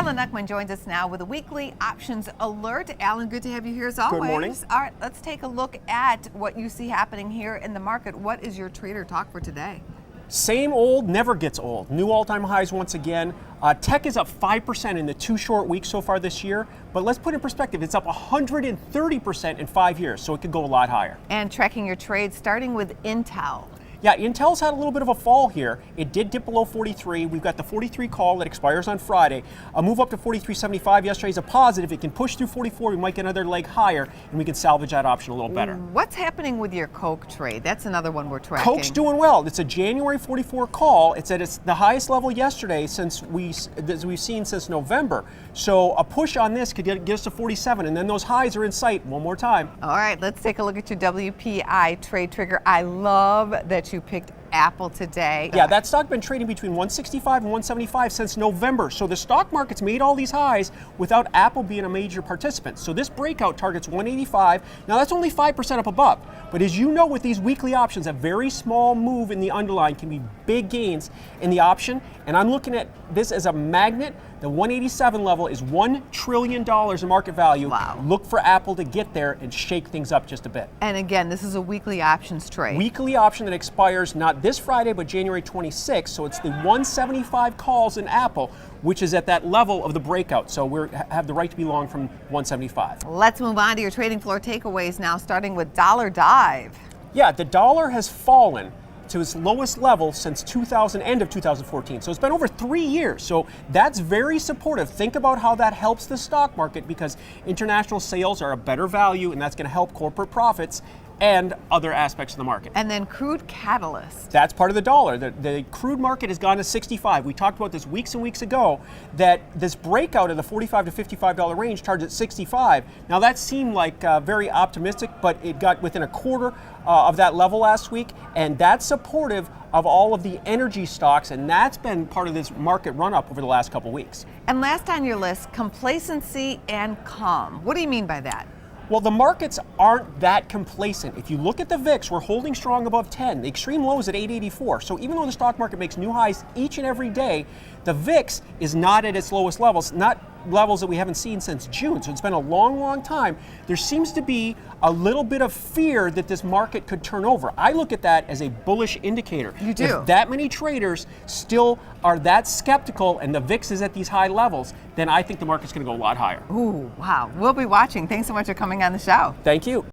Alan Uckman joins us now with a weekly options alert. Alan, good to have you here as always. Good morning. All right, let's take a look at what you see happening here in the market. What is your trader talk for today? Same old never gets old. New all-time highs once again. Tech is up 5% in the 2 short weeks so far this year, but let's put in perspective, it's up 130% in 5 years, so it could go a lot higher. And tracking your trades, starting with Intel. Yeah, Intel's had a little bit of a fall here. It did dip below 43. We've got the 43 call that expires on Friday. A move up to 43.75 yesterday is a positive. It can push through 44. We might get another leg higher, and we can salvage that option a little better. What's happening with your Coke trade? That's another one we're tracking. Coke's doing well. It's a January 44 call. It's at the highest level yesterday since we've seen since November. So a push on this could get us to 47, and then those highs are in sight one more time. All right, let's take a look at your WPI trade trigger. I love that you picked Apple today. Yeah, that stock been trading between 165 and 175 since November. So the stock market's made all these highs without Apple being a major participant. So this breakout targets 185. Now that's only 5% up above. But as you know, with these weekly options, a very small move in the underlying can be big gains in the option. And I'm looking at this as a magnet. The 187 level is $1 trillion in market value. Wow. Look for Apple to get there and shake things up just a bit. And again, this is a weekly options trade. Weekly option that expires not this Friday, but January 26th. So it's the 175 calls in Apple, which is at that level of the breakout. So we have the right to be long from 175. Let's move on to your trading floor takeaways now, starting with Dollar Dive. Yeah, the dollar has fallen to its lowest level since end of 2014. So it's been over 3 years. So that's very supportive. Think about how that helps the stock market, because international sales are a better value, and that's going to help corporate profits and other aspects of the market. And then crude catalyst. That's part of the dollar. The crude market has gone to 65. We talked about this weeks and weeks ago, that this breakout of the $45 to $55 range targets 65. Now that seemed like very optimistic, but it got within a quarter of that level last week, and that's supportive of all of the energy stocks, and that's been part of this market run-up over the last couple weeks. And last on your list, complacency and calm. What do you mean by that? Well, the markets aren't that complacent. If you look at the VIX, we're holding strong above 10. The extreme low is at 884. So even though the stock market makes new highs each and every day, the VIX is not at its lowest levels, not levels that we haven't seen since June. So it's been a long, long time. There seems to be a little bit of fear that this market could turn over. I look at that as a bullish indicator. You do. If that many traders still are that skeptical and the VIX is at these high levels, then I think the market's going to go a lot higher. Ooh, wow. We'll be watching. Thanks so much for coming on the show. Thank you.